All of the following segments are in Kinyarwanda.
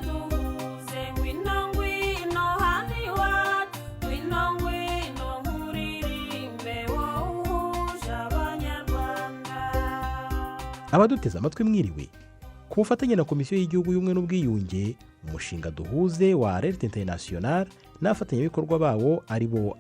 duhuze ngwino ngwino hano iwacu ngwino ngwino nkuririmbe wowe uhuje abanyarwanda. Abaduteze amatwi mwiriwe. Ku bufatanye na Komisiyo y'Igihugu y'Ubumwe n'Ubwiyunge, umushinga Duhuze wa Alerte International n'abafatanyabikorwa babo ari bo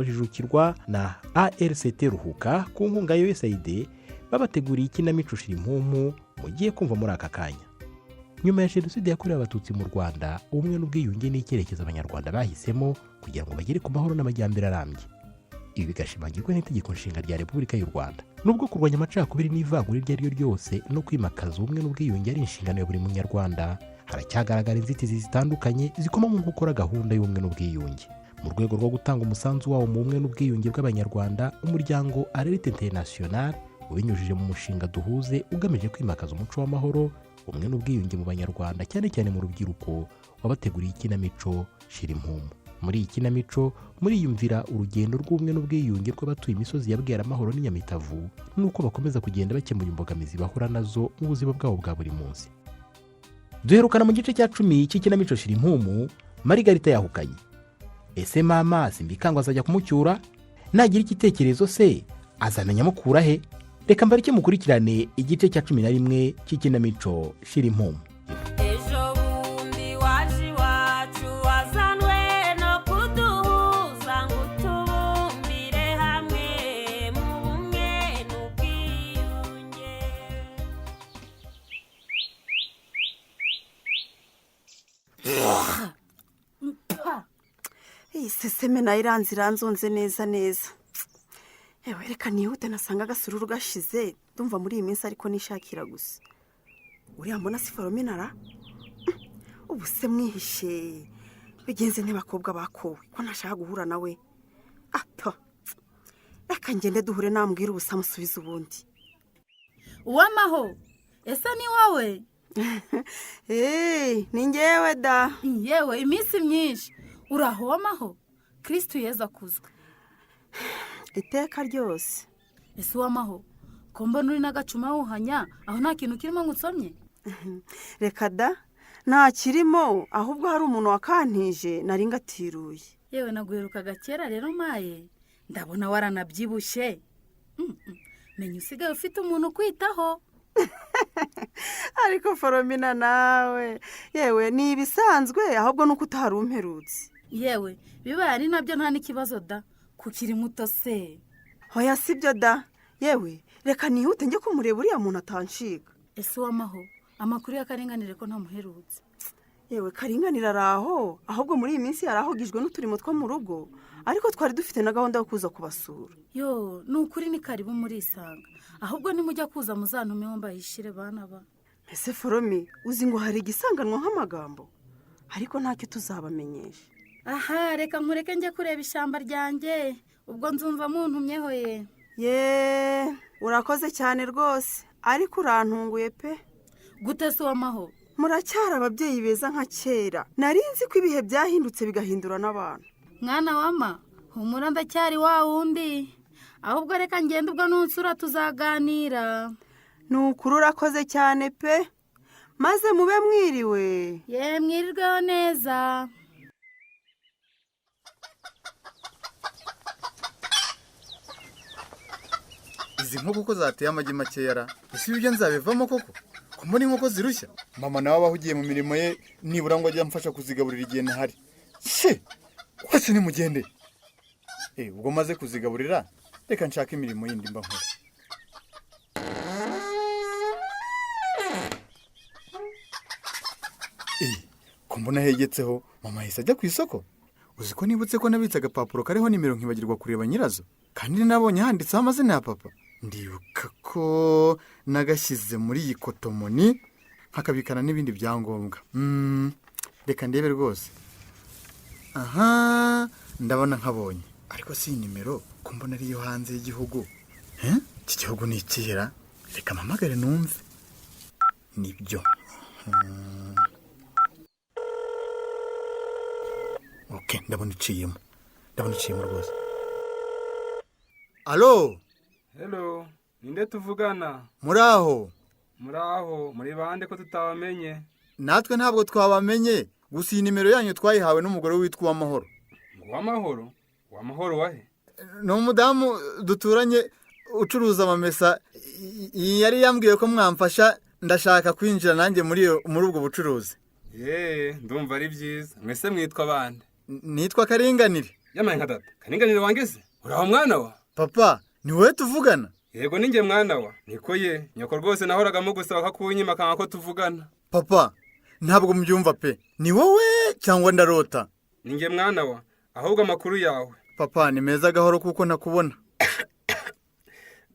Jijukirwa na ARCT Ruhuka ku nkunga ya USAID babateguriye ikinamico SHIRIMPUMU mugiye kumva muri aka kanya. Nyuma ya Jenoside yakorewe Abatutsi mu Rwanda, ubumwe n'ubwiyunge ni icyerekezo Abanyarwanda bahisemo kugira ngo bagere ku mahoro n'amajyambere arambye. Ibi bigashimangirwa n'itegeko nshinga rya Repubulika y'u Rwanda. Nubwo kurwanya amacakubiri n'ivangura iryo ari ryo ryose no kwimakaza ubumwe n'ubwiyunge ari inshingano ya buri munyarwanda, haracyagaragara inzitizi zitandukanye zikoma mu gukora gahunda y'ubumwe n'ubwiyunge. Mu rwego rwo gutanga umusanzu wawo mu bumwe n'ubwiyunge bw'Abanyarwanda, umuryango Alerte International ubinyujije mu mushinga Duhuze ugamije kwimakaza umuco w'amahoro, ubumwe n'ubwiyunge mu Banyarwanda, cyane cyane mu rubyiruko, wabateguriye ikinamico SHIRIMPUMU. Muri iyi kinamico muriyumvira urugendo rw'ubumwe n'ubwiyunge rw'abatuye imisozi ya Bweramahoro n'Inyamitavu, nuko bakomeza kugenda bakemura imbogamizi bahura nazo mu buzima bwabo bwa buri munsi. Duherukana mu gice cya 10 cy'ikinamico SHIRIMPUMU, Marigarita yahukanye. Ese mama simbikangwa azajya kumucyura? Nagira igitekerezo se azamenya mukura he? Reka mbarike mukurikirane igice cya 11 cy'ikinamico SHIRIMPUMU. Seseme na iranzi ranzonze neza. Ewe reka nihute nasanga agasururu gashize, ndumva muri iyi minsi ariko nishakira gusa. Uriya mbona si Forominara? Ubu se mwihishe. Bigenze n'abakobwa bakowe ko ntashaka guhura nawe. Apa. Reka ngende duhure nambwira ubusa musubiza ubundi. Uwamaho. Ese ni wowe? Ni ngewe da. Yewe iminsi myinshi. Uraho wamaho? Kristo yeza kuzwe. Iteka ryose. Ese wamaho? Ko mbona uri n'agacuma wuhanya, aho nta kintu kirimo ngutsomye? Reka da, nta kirimo, ahubwo hari umuntu wakantije nari ngatiruye. Yewe naguherukaga kera rero maye. Ndabona waranabyibushye. Menya usigaye ufite umuntu kwitaho. Ariko Foromina nawe, yewe ni ibisanzwe ahubwo nuko utari umperutse. Yewe bibaye ari nabyo nta n'ikibazo da, kukiri muto se. Hoya sibyo da, yewe reka nihute njye kumureba uriya muntu atanshiga. Ese wamaho, amakuru y'akaringanire ko ntamuherutse? Yewe karinganira araho, ahubwo muri iyi minsi yarahogijwe n'uturimo two mu rugo, ariko twari dufite na gahunda yo kuza kubasura. Yo, nukuri ni karibu muri Isanga, ahubwo nimujya kuza muzantume ho mbayishire bana ba. Ese Foromi, uzi ngo hari igisanganwa nk'amagambo, ariko ntacyo tuzabamenyesha. Aha, reka nkureke njye kureba ishyamba ryanjye, ubwo nzumva muntumyeho ye. Urakoze cyane rwose, ariko urantunguye pe. Gute se wamaho? Muracyara ababyeyi beza nka kera. Narinzi ko ibihe byahindutse bigahindura n'abantu. Mwana wama, humura ndacyari wa wundi. Ahubwo reka ngende ubwo nunsura tuzaganira. Nukuri urakoze cyane pe. Maze mube mwiriwe. Mwirirweho neza. Izi nkoko ko zateye amagi makeyara, ese ibyo nzabivamo koko? Ko mbona inkoko zirushya? Mama nawe abahugiye mu mirimo ye, nibura ngo ajye amfasha kuzigaburira igihe ntahari. Se kwese nimugende. Ubwo maze kuzigaburira, reka nshaka imirimo yindi mba nkora. Ko mbona hegetseho mama yahise ajya ku isoko. Uzi ko nibutse ko nabitse agapapuro kariho nimero nkibagirwa kureba nyirazo, kandi nabonye handitseho amazina ya papa. Ndibuka ko nagashyize muri iyi kotomoni nkakabikana n'ibindi byangombwa. Reka ndebe rwose. Aha, ndabona nkabonye. Ariko si nimero ko mbona ari yo hanze y'igihugu. Iki gihugu ni ikihera. Reka mpamagare numve. Nibyo. Okay, ndabona iciyemo rwose. Alo. Hello, ninde tuvugana? Muraho, muri bande ko tutabamenye? natwe ntabwo twabamenye gusa iyi nimero yanyu twayihawe n'umugore witwa Uwamahoro. Uwamahoro? Uwamahoro wahe? Ni umudamu duturanye ucuruza amamesa, yari yambwiye ko mwamfasha, ndashaka kwinjira nanjye muri ubwo bucuruzi. Ndumva ari byiza. Mwese mwitwa bande? Nitwa Karinganire. Yamaye nka data. Karinganire wangeze? Uraho mwana wa? Papa, ni wowe tuvugana? Yego ninjye mwana wa. Niko ye, nyoko rwose nahoragamo gusaba kakunyima kanga ko tuvugana. Papa, ntabwo mbyumva pe. Ni wowe cyangwa ndarota? Ninjye mwana wa. Ahubwo amakuru yawe. Papa, ni meza gahoro kuko nakubona.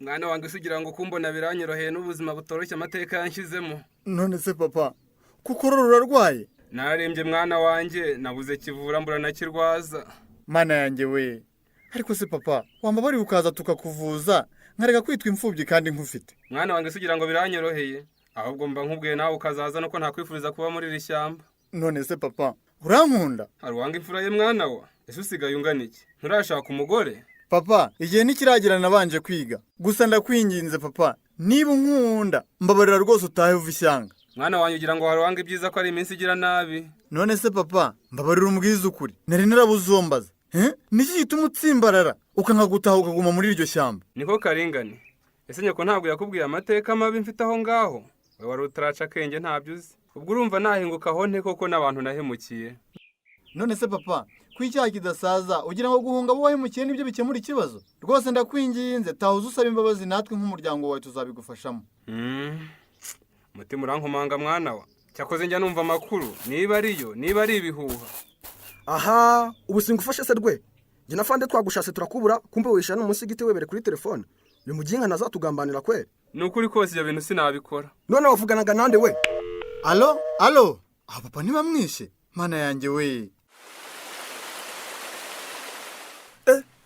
Mwana wange usigira ngo kumbona biranyoroheye n'ubuzima butoroshye amateka yanshizemo. None se papa, kuko rurarwaye? Narembye mwana wanjye, nabuze kivura mbura na kirwaza. Mana yanjye we. Ariko se papa, wambabari ukaza tukakuvuza, nkareka kwitwa imfubyi kandi nkufite. Mwana wange usigira ngo biranyoroheye, ahubwo mba nkubwiye nawe ukazaza nuko ntakwifuriza kuba muri iri shyamba. None se papa, urankunda? Hari wanga imfura ye mwana wa? Ese usigaye ungana iki? Nturashaka umugore? Papa, igihe nikiragira nabanje kwiga. Gusa ndakwinginze papa, niba unkunda, mbabarira rwose utahe uva ishyanga. Mwana wanjye ugira ngo hari wanga ibyiza ko ari iminsi igira nabi. None se papa, mbabarira umbwize ukuri. Nari narabuzombaza. Niki gituma utsimbarara ukanga gutaha ukaguma muri iryo shyamba? Niko Karingane. Ese nyoko ntabwo yakubwiye amateka mabi mfite aho ngaho? We wari utaraca akenge ntabyo uzi. Ubwo urumva nahinguka aho nte koko n'abantu nahemukiye. None se papa, kw'icyaha kidasaza ugira ngo guhunga abo wahemukiye nibyo bikemura ikibazo? Rwose ndakwinginze tahuza usaba imbabazi, natwe nk'umuryango wawe tuzabigufashamo. Mutima urankomanga mwana wa. Cyakoze njya numva amakuru, niba ariyo, niba ari ibihuha. Aha, ubu singufashe se rwe. Jye na Fande twagushase turakubura, kumbe wisha n'umusigiti webere kuri telefone. Ni muginga nazatugambanira kwere. Nukuri kose ibyo bintu sinabikora. None wavuganaga nande we? Alo? Papa ntibamwishe. Mana yanjye we.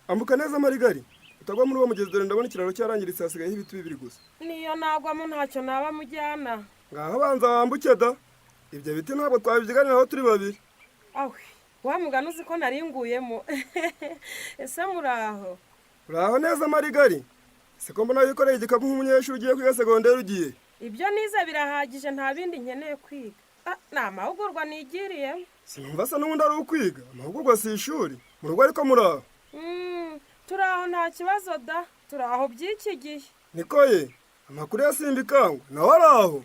Ambuka neza Marigari. Utagwa muri uwo mugezi dore ndabona ikiraro cyarangiritse hasigaye ibiti bibiri gusa. Niyo nagwamo ntacyo naba mujyana. Ngaho banza wambuke da. Ibyo biti ntabwo twabyiganiraho turi babiri. Awe, wa mugana uzi ko naringuyemo. Ese muraho? Uraho neza Marigari. Siko mbona yikoreye igikapu nk'umunyeshuri ugiye kwiga segonderi ugiye. Ibyo nize birahagije nta bindi nkeneye kwiga. Namahugurwa nigiriye. Sinumva se n'ubundi ari ukwiga. Amahugurwa si ishuri. Mu rugo ariko muraho. Turaho nta kibazo da. Turaho by'iki gihe. Niko ye. Amakuru ya Simbikangwa nawe araho.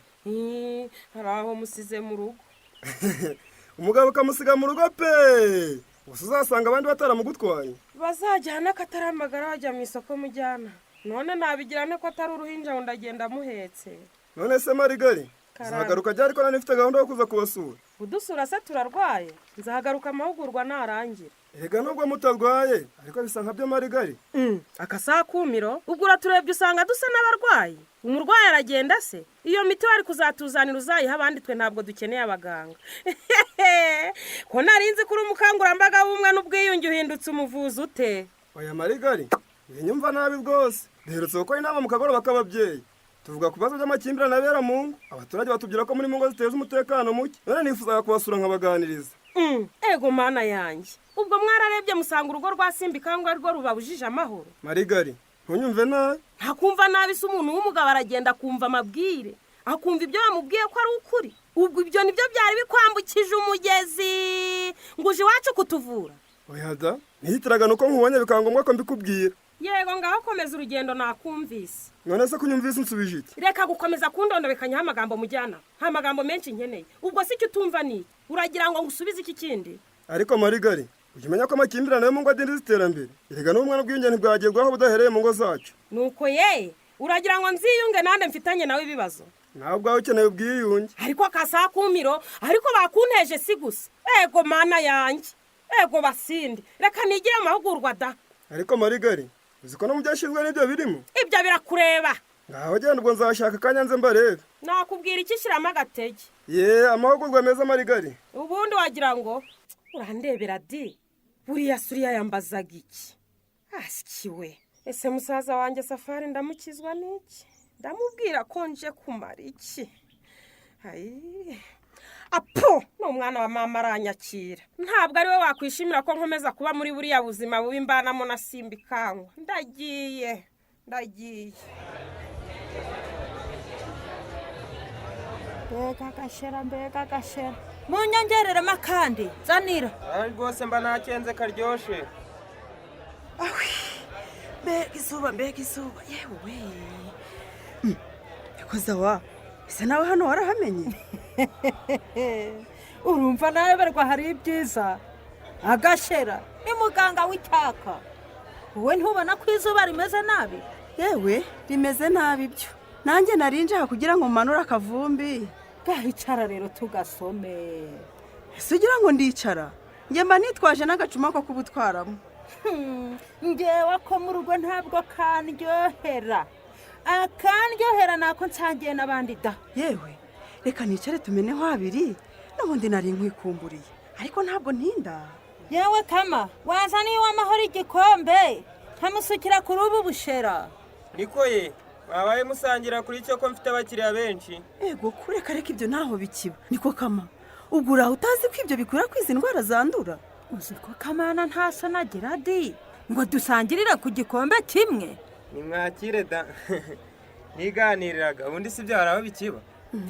Haraho musize mu rugo. Umugabo kamusiga mu rugo pe. Gusa uzasanga abandi bataramugutwaye. Bazajyana kataramagara bajya mu isoko mujyana. None nabigirane ko atari uruhinja ngo ndagenda muhetse. None se Marigari, zagaruka ryari ko nanifite gahunda yo kuza kubasura? Udusura se turarwaye. Nzagaruka amahugurwa narangira. Ega nubwo mutarwaye, ariko bisa nka byo Marigari. Akasakumiro, ubwo uraturebye usanga dusa n'abarwayi. Umurwayi aragenda se? Iyo miti wari kuzatuzanira uzayiha abandi twe ntabwo dukeneye abaganga. Ko narinzi kuri umukangurambaga w'ubumwe n'ubwiyunge uhindutse umuvuzi ute? Oya Marigari, nyumva nabi rwose. Duherutse gukora inama mu kagoroba k'ababyeyi. Tuvuga ku bibazo by'amakimbirane abera mu ngo. Abaturage batubwira ko muri mu ngo ziteza umutekano muke. None nifuzaga kubasura nkabaganiriza. Ego mana yanjye. Ubwo mwararebye musanga urugo rwa Simbikangwa rwo rubabujije amahoro. Marigari, ntunyumve nabi. Ntakumva nabi se umuntu w'umugabo aragenda kumva amabwire. Akumva ibyo bamubwiye ko ari ukuri. Ubwo ibyo nibyo byari bikwambukije umugezi. Nguje iwacu kutuvura. Oya da, nihitiraga nuko nkubonye bikangombwa ko mbikubwira. Yego ngaho komeza urugendo nakumvise. None se kunyumvise nsubije iki? Reka gukomeza kundondobekanya amagambo mujyana. Nta magambo menshi nkeneye. Ubwo si cyo utumva ni. Uragira ngo ngusubize iki kindi? Ariko Marigari, ujimenya ko amakimbirane yo mu ngo adindiza iterambere. Erega n'umwana bw'ingene bwagerwaho budahereye mu ngo zacu. Nuko ye, uragira ngo nziyunge nande mfitanye nawe ibibazo. Nawe ubwawe ukeneye ubwiyunge. Ariko akasakumiro, ariko bakunteje si gusa. Ego mana yanjye. Ego basindi. Reka nigire amahugurwa da. Ariko Marigari, uziko no mubyashizwe n'ibyo birimo? Ibyo birakureba. Ngaho genda ubwo nzashaka kanyanze mbarebe. Nakubwira iki shiramo agatege. Amahugurwa meza Marigari. Ubundi wagira ngo urandebera di. Buriya suriya yambazaga iki? Asikiwe. Ese musaza wanjye Safari ndamukizwa n'iki? Ndamubwira ko nje kumara iki? Apo, n'umwana wa mama aranyakira. Ntabwo ari we wakwishimira ko nkomeza kuba muri buriya buzima bubi mbanamo na Simbikangwa. Ndagiye. mbega agashera munyongereremo akandi zanira rwose mba nakenze karyoshe. mbega izuba yewe yakoze wa ese nawe hano warahamenye urumva nayoberwa hari ibyiza agashera ni muganga w'icyaka wowe ntubona ko izuba rimeze nabi yewe rimeze nabi byo nanjye narinjaha kugira ngo manure akavumbi gahicara rero tugasome ese ugira ngo ndicara njye mba nitwaje n'agacuma ko kubutwaramo ngewe ko mu rugo ntabwo kandyohera akandyohera nako nsangiye n'abandi da yewe reka nicare tumeneho abiri n'ubundi nari nkwikumburiye ariko ntabwo ntinda yewe kama wazaniye uw'amahoro igikombe nkamusukira kuri ubu bushera niko ye wabaye musangira kuri cyo ko mfite abakiriya benshi. ego kureka reka ibyo ntaho bikiba niko kama ubwo uraho utazi ko ibyo bikwirakwiza indwara zandura uzi ko kamana nta soni agira di ngo dusangirire ku gikombe kimwe nimwakire da niganiriraga ubundi si byo hari aho bikiba.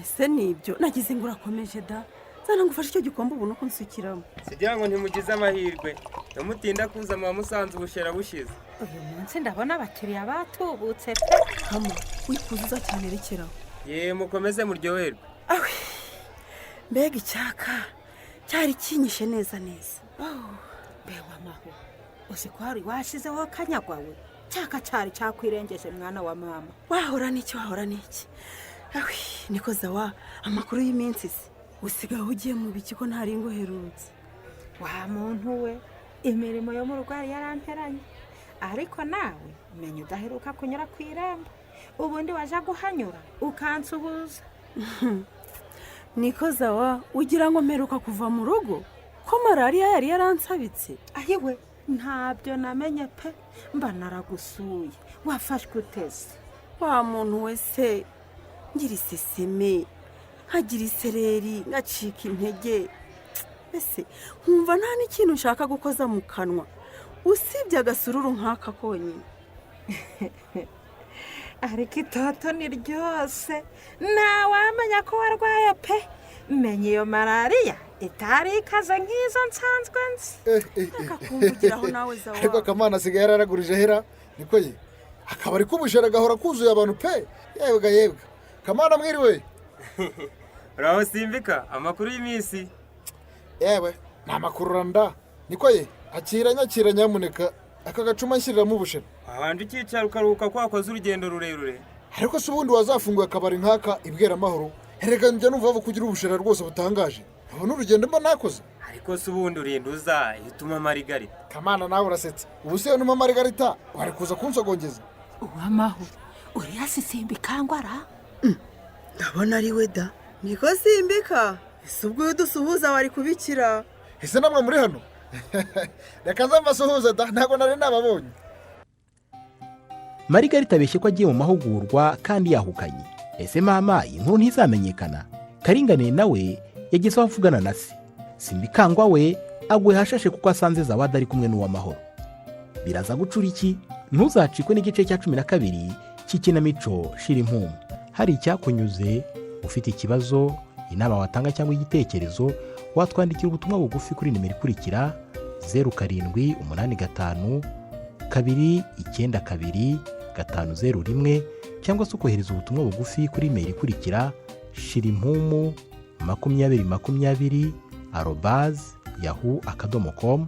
ese nibyo nagize ngo urakomeje da zana ngufashe icyo gikombe ubu nuko nsukiramo sigira ngo ntimugize amahirwe namutinda kuza muba musanze ubushera bushize. uyu munsi ndabona abakiriya batubutse pe kama wikuzuza cyane rekeraho ye mukomeze muryoherwe. mbega icyaka cyari kinyishe neza mbewa maho uzi ko hari washizeho kanyagwawe cyaka cyari cyakwirengeje mwana wa mama wahora n'iki niko zawa amakuru y'iminsi se usigaye ugiye mu biki ko ntari ngoherutse wa muntu we imirimo yo mu rugo yaramperanye ariko nawe umenya udaheruka kunyura ku irembo ubundi waje guhanyura ukansuhuza niko zawa ugira ngo mperuka kuva mu rugo ko malariya yari yaransabitse ayiwe ntabyo namenye pe mba naragusuye wafashwe uteze wa muntu wese ngira iseseme nkagira isereri ngacika intege ese nkumva nta n'ikintu nshaka gukoza mu kanwa usibye agasururu nk'aka konyine ariko itoto ni ryose ntawamenya ko warwaye pe menya iyo malariya itari ikaze nk'izo nsanzwe nzi reka kumvugiraho nawe zawa ariko akamana asigaye yararagurije hera niko ye akabari k'ubushera gahora kuzuye abantu pe yebwa kamana mwiriwe uraho simbika amakuru y'iminsi yewe ni amakuru randa niko ye akira nyamuneka aka gacuma nshyiriramo ubushera ahandi ukicara ukaruhuka ko wakoze urugendo rurerure ariko se ubundi wazafunguye akabari nk'aka ibwera amahoro hereka njya numva bava kugira ubushera rwose butangaje ubona urugendo mba nakoze ariko se ubundi urinda uza ituma marigarita kamana nawe urasetse ubu se numa marigarita wari kuza kunsogongeza uwamaho uriya simbika ngwara ndabona ari we da niko simbika ese ubwo iyo dusuhuza wari kubikira ese namwe muri hano reka nzamasuhuza da ntabwo nari nababonye marigarita abeshye ko agiye mu mahugurwa kandi yahukanye ese mama inkuru ntizamenyekana karinganiye nawe yagezeho avugana na se simbikangwa we aguye hashashe kuko asanze zawadi ari kumwe n'uw'amahoro biraza gucura iki ntuzacikwe n'igice cya 12 cy'ikinamico SHIRIMPUMU hari icyakunyuze ufite ikibazo inama watanga cyangwa igitekerezo watwandikira ubutumwa bugufi kuri nimero ikurikira 0785 292 501 cyangwa se ukohereza ubutumwa bugufi kuri email ikurikira shirimpumu2020@yahoo.com.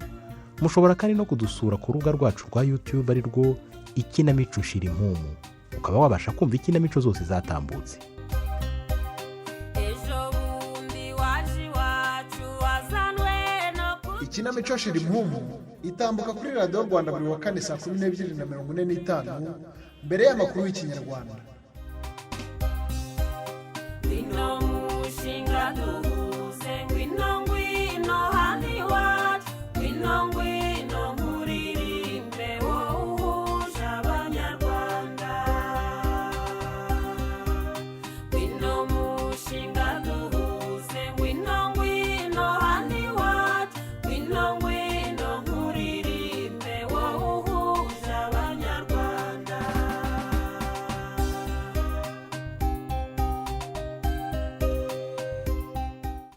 mushobora kandi no kudusura ku rubuga rwacu rwa YouTube ari rwo Ikinamico SHIRIMPUMU ukaba wabasha kumva ikinamico zose zatambutse. Ikinamico SHIRIMPUMU itambuka kuri Radio Rwanda buri wa kane saa 12:45 mbere y'amakuru y'ikinyarwanda.